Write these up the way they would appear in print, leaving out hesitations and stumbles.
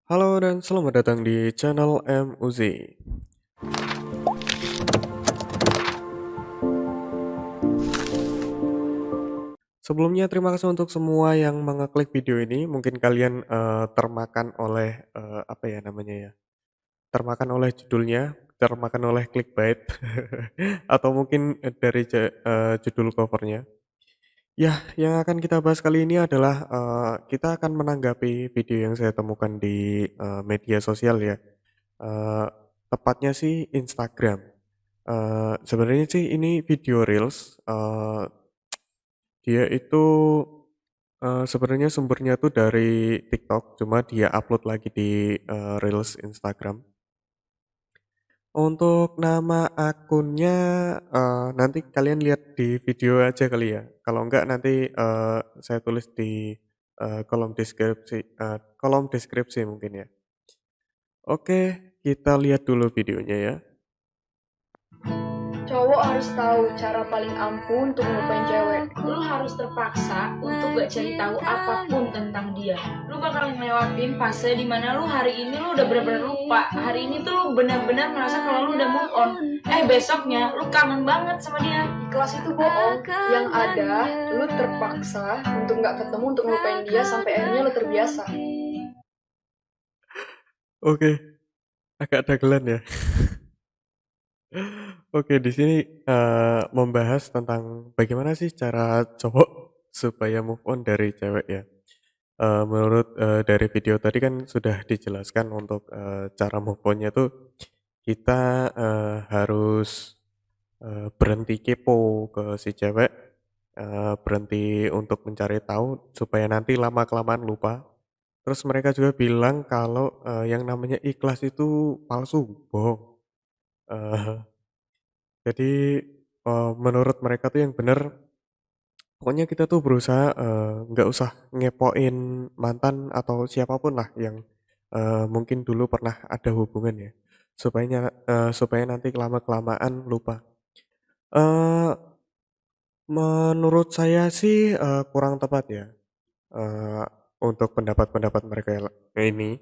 Halo dan selamat datang di channel MUZ. Sebelumnya terima kasih untuk semua yang mengeklik video ini. Mungkin kalian termakan oleh apa ya namanya ya? Termakan oleh judulnya, termakan oleh clickbait, atau mungkin dari judul covernya. Ya, yang akan kita bahas kali ini adalah kita akan menanggapi video yang saya temukan di media sosial ya. Eh, Tepatnya sih Instagram. Sebenarnya sih ini video reels, dia itu, sebenarnya sumbernya tuh dari TikTok, cuma dia upload lagi di, reels Instagram. Untuk nama akunnya, nanti kalian lihat di video aja kali ya, kalau enggak nanti, saya tulis di, kolom deskripsi mungkin ya. Oke, kita lihat dulu videonya ya. Cowok harus tahu cara paling ampuh untuk ngelupain cewek. Lu harus terpaksa untuk gak cari tahu apapun tentang dia. Lu bakal ngelewatin fase dimana lu hari ini lu udah bener-bener lupa. Hari ini tuh lu benar-benar merasa kalau lu udah move on. Besoknya lu kangen banget sama dia. Kelas itu bohong. Yang ada, lu terpaksa untuk nggak ketemu untuk ngelupain dia sampai akhirnya lu terbiasa. Oke, agak dagelan ya. Oke, di sini, membahas tentang bagaimana sih cara cowok supaya move on dari cewek ya. Menurut, dari video tadi kan sudah dijelaskan untuk, cara move on-nya tuh kita, harus, berhenti kepo ke si cewek, berhenti untuk mencari tahu supaya nanti lama-kelamaan lupa. Terus mereka juga bilang kalau, yang namanya ikhlas itu palsu, bohong. Eee, jadi, menurut mereka tuh yang bener, pokoknya kita tuh berusaha, nggak usah ngepoin mantan atau siapapun lah yang, mungkin dulu pernah ada hubungan ya, supaya nanti kelamaan lupa. Eee, Menurut saya sih, kurang tepat ya, eee, untuk pendapat-pendapat mereka ini.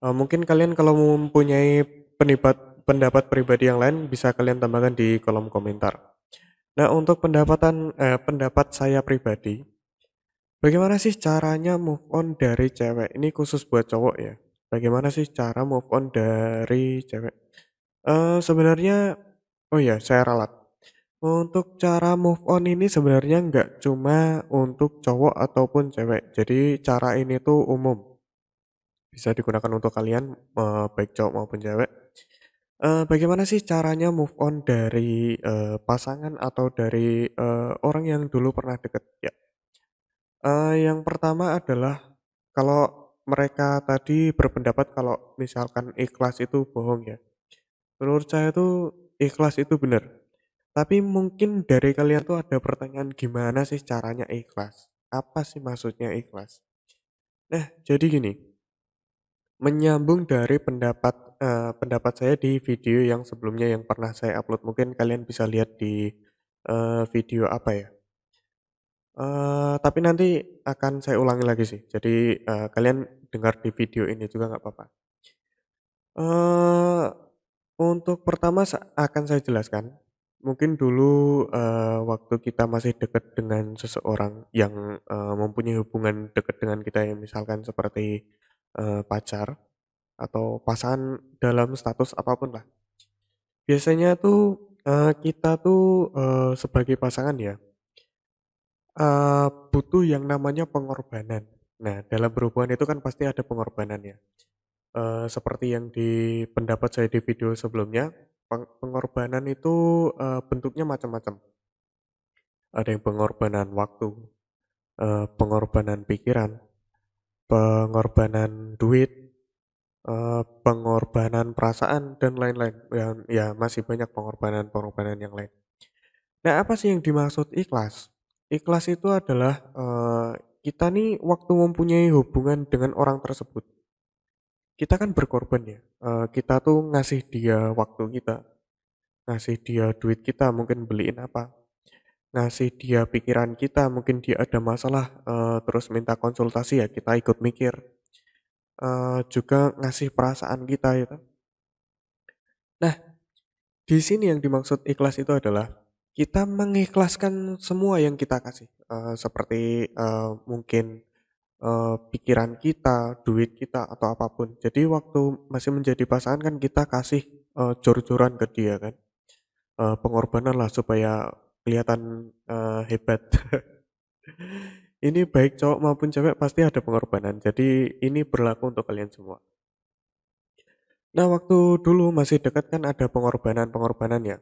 Mungkin kalian kalau mempunyai pendapat pribadi yang lain bisa kalian tambahkan di kolom komentar. Nah, untuk pendapat saya pribadi, bagaimana sih caranya move on dari cewek? Ini khusus buat cowok ya. Bagaimana sih cara move on dari cewek? Sebenarnya, oh ya, saya ralat. Untuk cara move on ini sebenarnya nggak cuma untuk cowok ataupun cewek. Jadi cara ini tuh umum, bisa digunakan untuk kalian, baik cowok maupun cewek. Bagaimana sih caranya move on dari, pasangan atau dari, orang yang dulu pernah deket? Ya, yang pertama adalah kalau mereka tadi berpendapat kalau misalkan ikhlas itu bohong ya. Menurut saya tuh ikhlas itu benar. Tapi mungkin dari kalian tuh ada pertanyaan gimana sih caranya ikhlas? Apa sih maksudnya ikhlas? Nah, jadi gini, menyambung dari pendapat saya di video yang sebelumnya yang pernah saya upload, mungkin kalian bisa lihat di, video apa ya, tapi nanti akan saya ulangi lagi sih. Jadi, kalian dengar di video ini juga nggak apa-apa. Eee, untuk pertama akan saya jelaskan, mungkin dulu, waktu kita masih dekat dengan seseorang yang, mempunyai hubungan dekat dengan kita ya, misalkan seperti, pacar atau pasangan dalam status apapun lah. Biasanya tuh, kita tuh, sebagai pasangan ya, butuh yang namanya pengorbanan. Nah, dalam berhubungan itu kan pasti ada pengorbanan ya. Seperti yang di pendapat saya di video sebelumnya, pengorbanan itu, bentuknya macam-macam. Ada yang pengorbanan waktu, pengorbanan pikiran, pengorbanan duit, pengorbanan perasaan, dan lain-lain. Ya masih banyak pengorbanan-pengorbanan yang lain. Nah, apa sih yang dimaksud ikhlas? Ikhlas itu adalah, kita nih waktu mempunyai hubungan dengan orang tersebut, kita kan berkorban ya, kita tuh ngasih dia waktu kita, ngasih dia duit kita mungkin beliin apa, ngasih dia pikiran kita mungkin dia ada masalah, terus minta konsultasi ya kita ikut mikir, juga ngasih perasaan kita gitu. Nah, di sini yang dimaksud ikhlas itu adalah kita mengikhlaskan semua yang kita kasih, seperti, mungkin, pikiran kita, duit kita, atau apapun. Jadi waktu masih menjadi pasangan kan kita kasih, jor-joran ke dia kan, pengorbanan lah supaya kelihatan, hebat. Ini baik cowok maupun cewek pasti ada pengorbanan, jadi ini berlaku untuk kalian semua. Nah, waktu dulu masih dekat kan ada pengorbanan-pengorbanan ya.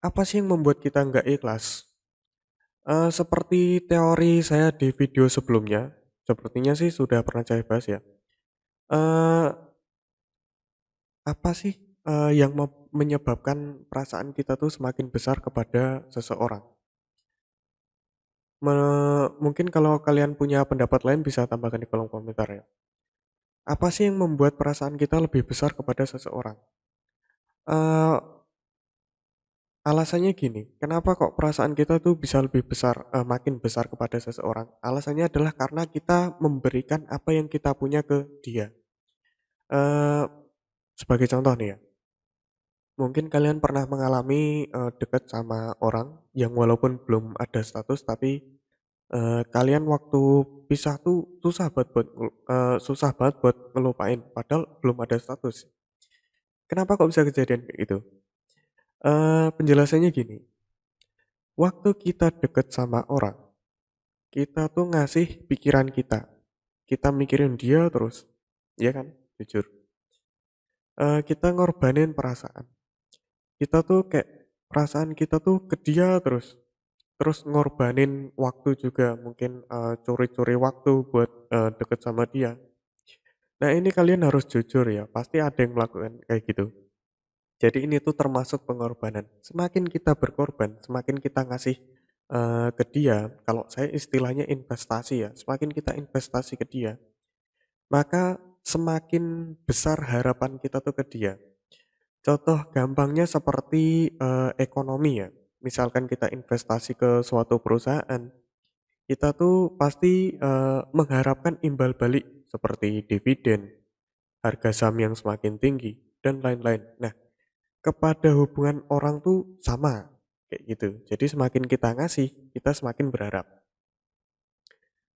Apa sih yang membuat kita nggak ikhlas? Seperti teori saya di video sebelumnya, sepertinya sih sudah pernah saya bahas ya. Eee, apa sih, yang menyebabkan perasaan kita tuh semakin besar kepada seseorang? Mungkin kalau kalian punya pendapat lain bisa tambahkan di kolom komentar ya. Apa sih yang membuat perasaan kita lebih besar kepada seseorang? Eee, Alasannya gini, kenapa kok perasaan kita tuh bisa lebih besar, makin besar kepada seseorang? Alasannya adalah karena kita memberikan apa yang kita punya ke dia. Eee, Sebagai contoh nih ya, mungkin kalian pernah mengalami, dekat sama orang yang walaupun belum ada status tapi, kalian waktu pisah tuh susah banget buat ngelupain padahal belum ada status. Kenapa kok bisa kejadian kayak gitu? Penjelasannya gini, waktu kita deket sama orang, kita tuh ngasih pikiran kita. Kita mikirin dia terus, ya kan? Jujur. Kita ngorbanin perasaan. Kita tuh kayak perasaan kita tuh ke dia terus. Terus ngorbanin waktu juga, mungkin curi-curi waktu buat deket sama dia. Nah ini kalian harus jujur ya, pasti ada yang melakukan kayak gitu. Jadi ini tuh termasuk pengorbanan. Semakin kita berkorban, semakin kita ngasih ke dia, kalau saya istilahnya investasi ya, semakin kita investasi ke dia, maka semakin besar harapan kita tuh ke dia. Contoh gampangnya seperti ekonomi ya. Misalkan kita investasi ke suatu perusahaan, kita tuh pasti mengharapkan imbal balik seperti dividen, harga saham yang semakin tinggi, dan lain-lain. Nah, kepada hubungan orang tuh sama kayak gitu. Jadi semakin kita ngasih, kita semakin berharap.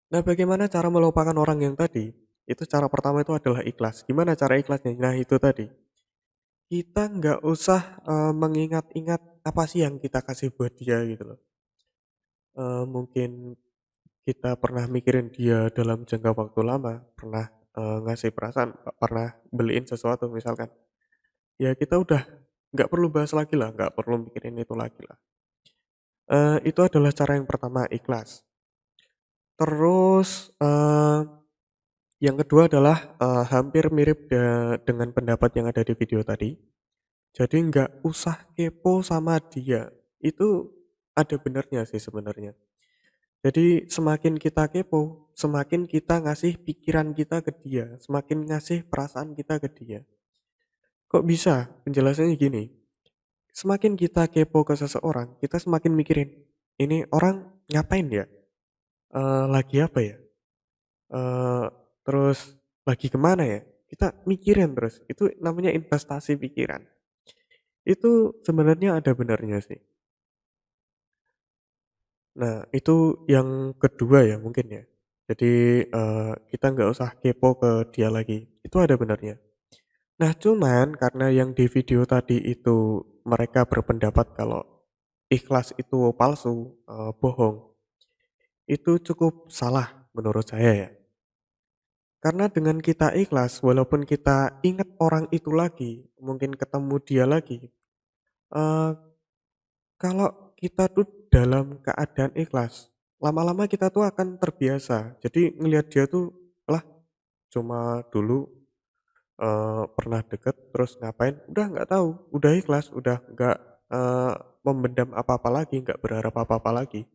Nah, bagaimana cara melupakan orang yang tadi? Itu cara pertama itu adalah ikhlas. Gimana cara ikhlasnya? Nah, itu tadi. Kita nggak usah mengingat-ingat apa sih yang kita kasih buat dia gitu loh. Mungkin kita pernah mikirin dia dalam jangka waktu lama, pernah ngasih perasaan, pernah beliin sesuatu misalkan. Ya kita udah nggak perlu bahas lagi lah, nggak perlu mikirin itu lagi lah. Itu adalah cara yang pertama, ikhlas. Terus yang kedua adalah hampir mirip dengan pendapat yang ada di video tadi. Jadi nggak usah kepo sama dia. Itu ada benernya sih sebenarnya. Jadi semakin kita kepo, semakin kita ngasih pikiran kita ke dia, semakin ngasih perasaan kita ke dia. Kok bisa? Penjelasannya gini. Semakin kita kepo ke seseorang, kita semakin mikirin, ini orang ngapain ya? Lagi apa ya? Eh, Terus lagi kemana ya? Kita mikirin terus. Itu namanya investasi pikiran. Itu sebenarnya ada benarnya sih. Nah, itu yang kedua ya mungkin ya. Jadi kita nggak usah kepo ke dia lagi. Itu ada benarnya. Nah, cuman karena yang di video tadi itu mereka berpendapat kalau ikhlas itu palsu, bohong. Itu cukup salah menurut saya ya. Karena dengan kita ikhlas, walaupun kita ingat orang itu lagi, mungkin ketemu dia lagi, eh, kalau kita tuh dalam keadaan ikhlas, lama-lama kita tuh akan terbiasa. Jadi ngelihat dia tuh, lah cuma dulu pernah deket, terus ngapain, udah nggak tahu, udah ikhlas, udah nggak eh, memendam apa-apa lagi, nggak berharap apa-apa lagi.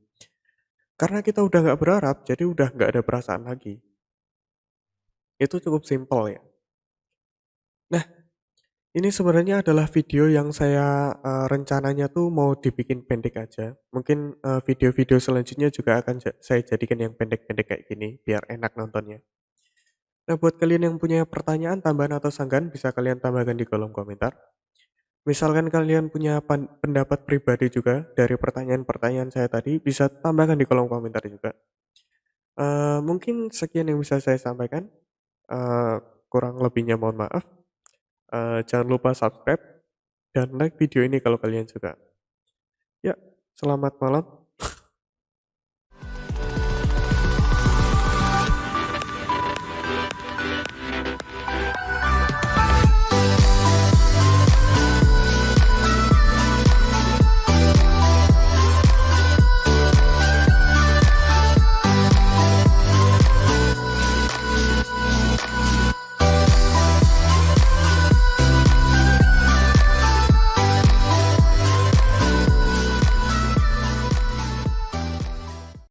Karena kita udah nggak berharap, jadi udah nggak ada perasaan lagi. Itu cukup simpel ya. Nah, ini sebenarnya adalah video yang saya rencananya tuh mau dibikin pendek aja. Mungkin video-video selanjutnya juga akan saya jadikan yang pendek-pendek kayak gini biar enak nontonnya. Nah, buat kalian yang punya pertanyaan tambahan atau sanggahan bisa kalian tambahkan di kolom komentar. Misalkan kalian punya pendapat pribadi juga dari pertanyaan-pertanyaan saya tadi, bisa tambahkan di kolom komentar juga. Mungkin sekian yang bisa saya sampaikan. Eh, Kurang lebihnya mohon maaf. Jangan lupa subscribe dan like video ini kalau kalian suka. Ya, selamat malam.